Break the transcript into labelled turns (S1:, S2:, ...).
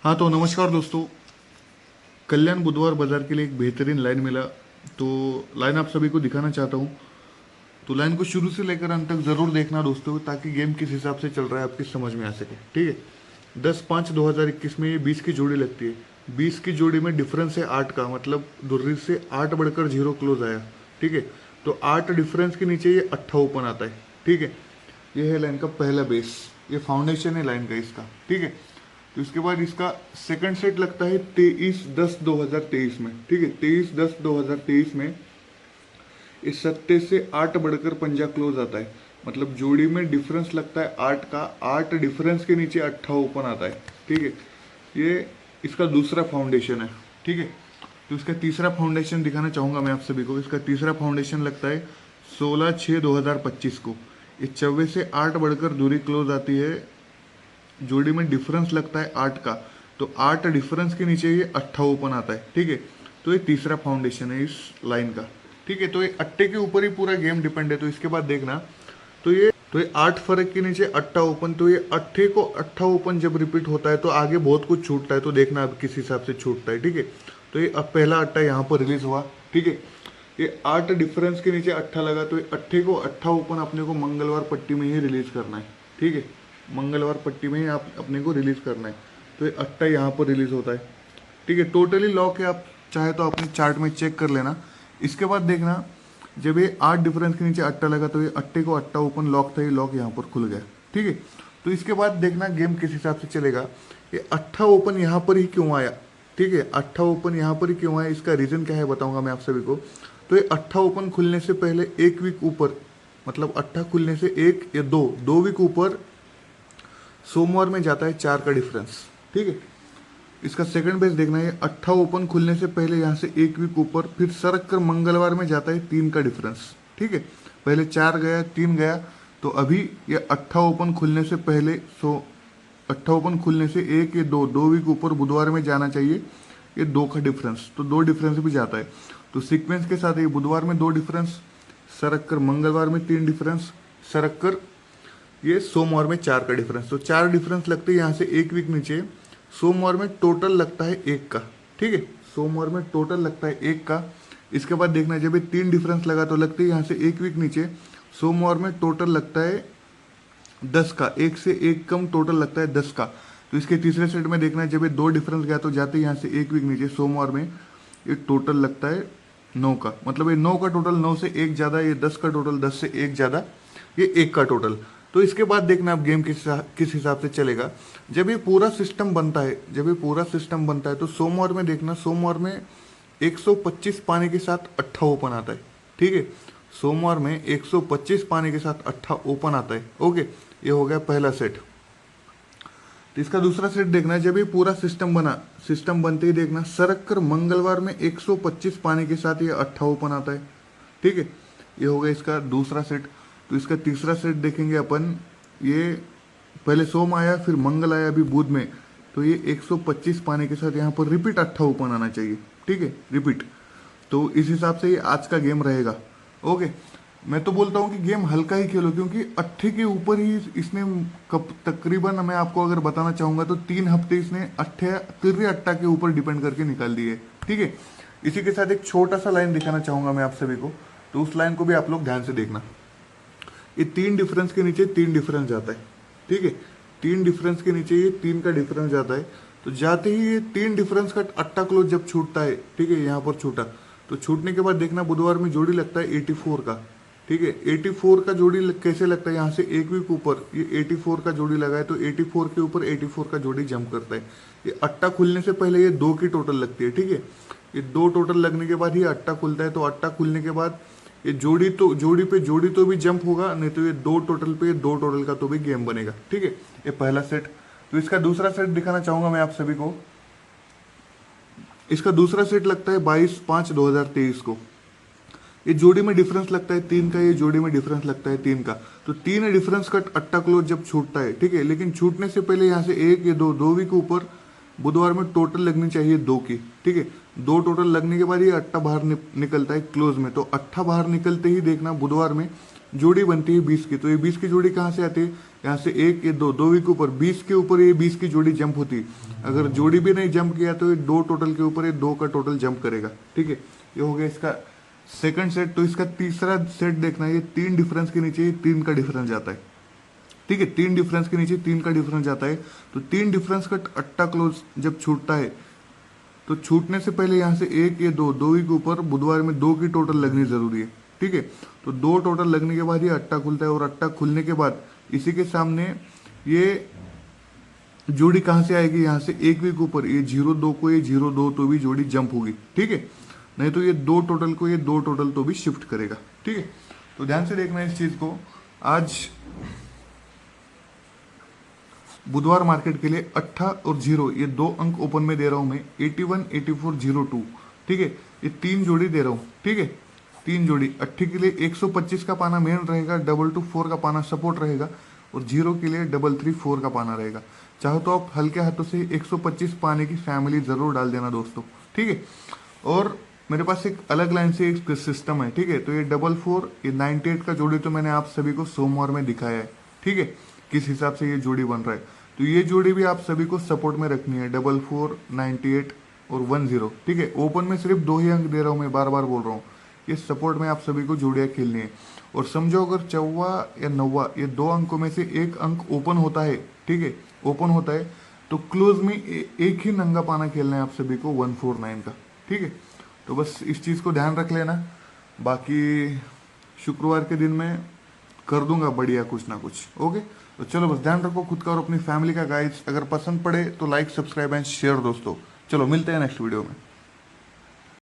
S1: हाँ तो नमस्कार दोस्तों। कल्याण बुधवार बाजार के लिए एक बेहतरीन लाइन मिला, तो लाइन आप सभी को दिखाना चाहता हूँ। तो लाइन को शुरू से लेकर अंत तक ज़रूर देखना दोस्तों, ताकि गेम किस हिसाब से चल रहा है आपकी समझ में आ सके। ठीक है, 10/5/2021 में ये 20 की जोड़ी लगती है। 20 की जोड़ी में डिफरेंस है 8 का, मतलब दुर्री से 8 बढ़कर 0 क्लोज आया। ठीक है, तो 8 डिफरेंस के नीचे ये 8 ओपन आता है। ठीक है, ये है लाइन का पहला बेस, ये फाउंडेशन है लाइन का इसका। ठीक है, तो इसके बाद इसका सेकंड सेट लगता है 23/10/2023 में। ठीक है, 23/10/2023 में इस सत्ते से 8 बढ़कर पंजा क्लोज आता है, मतलब जोड़ी में डिफरेंस लगता है 8 का। 8 डिफरेंस के नीचे 8 ओपन आता है। ठीक है, ये इसका दूसरा फाउंडेशन है। ठीक है, तो इसका तीसरा फाउंडेशन दिखाना चाहूँगा मैं आप सभी को। इसका तीसरा फाउंडेशन लगता है 16/6/2025 को। ये 24 से 8 बढ़कर दूरी क्लोज आती है, जोड़ी में डिफरेंस लगता है 8 का। तो 8 डिफरेंस के नीचे ये 8 ओपन आता है। ठीक है, तो ये तीसरा फाउंडेशन है इस लाइन का। ठीक है, तो ये अट्टे के ऊपर ही पूरा गेम डिपेंड है। तो इसके बाद देखना, तो ये 8 फर्क के नीचे 8 ओपन। तो ये 8 को 8 ओपन जब रिपीट होता है तो आगे बहुत कुछ छूटता है। तो देखना अब किस हिसाब से छूटता है। ठीक है, तो ये अब पहला अट्टा यहाँ पर रिलीज हुआ। ठीक है, ये 8 डिफरेंस के नीचे 8 लगा, तो ये 8 को 8 ओपन अपने को मंगलवार पट्टी में ही रिलीज करना है। ठीक है, मंगलवार पट्टी में ही आप अपने को रिलीज करना है। तो ये 8 यहाँ पर रिलीज होता है। ठीक है, टोटली लॉक है। आप चाहे तो अपने चार्ट में चेक कर लेना। इसके बाद देखना, जब ये 8 डिफरेंस के नीचे 8 लगा, तो ये 8 को 8 ओपन लॉक था, ये लॉक यहाँ पर खुल गया। ठीक है, तो इसके बाद देखना गेम किस हिसाब से चलेगा। ये 8 ओपन यहाँ पर ही क्यों आया। ठीक है, 8 ओपन यहाँ पर ही क्यों आया, इसका रीज़न क्या है बताऊंगा मैं आप सभी को। तो ये 8 ओपन खुलने से पहले एक वीक ऊपर, मतलब 8 खुलने से एक या दो वीक ऊपर सोमवार में जाता है 4 का डिफरेंस। ठीक है, इसका सेकंड बेस देखना है। 8 ओपन खुलने से पहले यहाँ से एक वीक ऊपर, फिर सरक कर मंगलवार में जाता है 3 का डिफरेंस। ठीक है, पहले 4 गया 3 गया, तो अभी ये 8 ओपन खुलने से पहले 8 ओपन खुलने से एक या दो वीक ऊपर बुधवार में जाना चाहिए ये 2 का डिफरेंस। तो 2 डिफरेंस भी जाता है। तो सीक्वेंस के साथ ये बुधवार में 2 डिफरेंस, सरक कर मंगलवार में 3 डिफरेंस, सरक कर ये सोमवार में 4 का डिफरेंस। तो 4 डिफरेंस लगते हैं यहाँ से एक वीक नीचे। सोमवार में टोटल लगता है 1 का। ठीक है, सोमवार में टोटल लगता है 1 का। इसके बाद देखना, जब ये 3 डिफरेंस लगा तो लगते हैं यहाँ से एक वीक नीचे। सोमवार में टोटल लगता है 10 का, एक से एक कम टोटल लगता है 10 का। तो इसके तीसरे सेट में देखना है, जब ये 2 डिफरेंस गया तो जाते यहाँ से एक वीक नीचे। सोमवार में ये टोटल लगता है 9 का, मतलब ये 9 का टोटल 9 से एक ज़्यादा, ये 10 का टोटल 10 से एक ज़्यादा, ये 1 का टोटल। तो इसके बाद देखना अब गेम किस हिसाब से चलेगा। जब ये पूरा सिस्टम बनता है, तो सोमवार में देखना, सोमवार में 125 पाने के साथ 8 ओपन आता है। ठीक है, सोमवार में 125 पाने के साथ 8 ओपन आता है। ओके, ये हो गया पहला सेट। तो इसका दूसरा सेट देखना, जब ये पूरा सिस्टम बना, सिस्टम बनते ही देखना, सरक कर मंगलवार में 125 पाने के साथ ये 8 ओपन आता है। ठीक है, ये हो गया इसका दूसरा सेट। तो इसका तीसरा सेट देखेंगे अपन, ये पहले सोम आया, फिर मंगल आया, अभी बुध में। तो ये 125 पाने के साथ यहाँ पर रिपीट 8 ओपन आना चाहिए। ठीक है, रिपीट। तो इस हिसाब से ये आज का गेम रहेगा। ओके, मैं तो बोलता हूँ कि गेम हल्का ही खेलो, क्योंकि 8 के ऊपर ही इसने कब तकरीबन, मैं आपको अगर बताना चाहूँगा तो 3 हफ्ते इसने 8 के ऊपर डिपेंड करके निकाल दिए। ठीक है, इसी के साथ एक छोटा सा लाइन दिखाना चाहूँगा मैं आप सभी को, तो उस लाइन को भी आप लोग ध्यान से देखना। ये 3 डिफरेंस के नीचे 3 डिफरेंस जाता है। ठीक है, 3 डिफरेंस के नीचे ये 3 का डिफरेंस जाता है। तो जाते ही ये 3 डिफरेंस का 8 क्लोज जब छूटता है, ठीक है, यहाँ पर छूटा, तो छूटने के बाद देखना बुधवार में जोड़ी लगता है 84 का। ठीक है, 84 का जोड़ी कैसे लगता है, यहाँ से एक वीक ऊपर ये 84 का जोड़ी लगा है, तो 84 के ऊपर 84 का जोड़ी जंप करता है। ये 8 खुलने से पहले ये 2 की टोटल लगती है। ठीक है, ये 2 टोटल लगने के बाद ही 8 खुलता है। तो 8 खुलने के बाद ये जोड़ी तो भी जंप होगा, नहीं तो ये 2 टोटल पे 2 टोटल का तो भी गेम बनेगा। ठीक है, ये पहला सेट। तो इसका दूसरा सेट दिखाना चाहूंगा मैं आप सभी को। इसका दूसरा सेट लगता है 22/5/2023 को। ये जोड़ी में डिफरेंस लगता है 3 का, ये जोड़ी में डिफरेंस लगता है 3 का। तो 3 डिफरेंस का 8 क्लोज जब छूटता है, ठीक है, लेकिन छूटने से पहले यहाँ से एक या दो वीक ऊपर बुधवार में टोटल लगनी चाहिए 2 की। ठीक है, 2 टोटल लगने के बाद ये 8 बाहर निकलता है क्लोज में। तो 8 बाहर निकलते ही देखना बुधवार में जोड़ी बनती है 20 की। तो ये 20 की जोड़ी कहाँ से आती है, यहाँ से 1 ये 2, 2 के ऊपर 20 के ऊपर ये 20 की जोड़ी जंप होती है। अगर जोड़ी भी नहीं जंप किया तो ये 2 टोटल के ऊपर ये 2 का टोटल जंप करेगा। ठीक है, ये हो गया इसका सेकंड सेट। तो इसका तीसरा सेट देखना है, ये 3 डिफरेंस के नीचे 3 का डिफरेंस जाता है। ठीक है, 3 डिफरेंस के नीचे 3 का डिफरेंस जाता है। तो 3 डिफरेंस का अट्टा क्लोज जब छूटता है तो छूटने से पहले यहाँ से 1 ये 2, 2 के ऊपर बुधवार में 2 की टोटल लगनी जरूरी है। ठीक है, तो 2 टोटल लगने के बाद ये अट्टा खुलता है, और अट्टा खुलने के बाद इसी के सामने ये जोड़ी कहाँ से आएगी, यहाँ से 1 के ऊपर ये 0-2 को ये 0-2 तो भी जोड़ी जंप होगी। ठीक है, नहीं तो ये 2 टोटल को ये 2 टोटल तो भी शिफ्ट करेगा। ठीक है, तो ध्यान से देखना इस चीज को। आज बुधवार मार्केट के लिए 8 और 0 ये 2 अंक ओपन में दे रहा हूं मैं, 81, 84, 02। ठीक है, ये 3 जोड़ी दे रहा हूं। ठीक है, 3 जोड़ी 8 के लिए 125 का पाना मेन रहेगा, 224 का पाना सपोर्ट रहेगा, और 0 के लिए 334 का पाना रहेगा। चाहो तो आप हल्के हाथों से 125 पाने की फैमिली जरूर डाल देना दोस्तों। ठीक है, और मेरे पास एक अलग लाइन से एक सिस्टम है। ठीक है, तो ये 44 ये 98 का जोड़ी तो मैंने आप सभी को सोमवार में दिखाया है। ठीक है, किस हिसाब से ये जोड़ी बन रहा है, तो ये जोड़ी भी आप सभी को सपोर्ट में रखनी है, 44, 98 और 10। ठीक है, ओपन में सिर्फ 2 ही अंक दे रहा हूँ मैं, बार बार बोल रहा हूँ, ये सपोर्ट में आप सभी को जोड़ियाँ खेलनी है। और समझो अगर 4 या 9 ये 2 अंकों में से 1 अंक ओपन होता है, ठीक है, ओपन होता है, तो क्लोज में एक ही नंगा पाना खेलना है आप सभी को 149 का। ठीक है, तो बस इस चीज़ को ध्यान रख लेना। बाकी शुक्रवार के दिन में कर दूंगा बढ़िया कुछ ना कुछ। ओके, तो चलो बस ध्यान रखो खुद का और अपनी फैमिली का गाइस। अगर पसंद पड़े तो लाइक, सब्सक्राइब एंड शेयर दोस्तों। चलो मिलते हैं नेक्स्ट वीडियो में।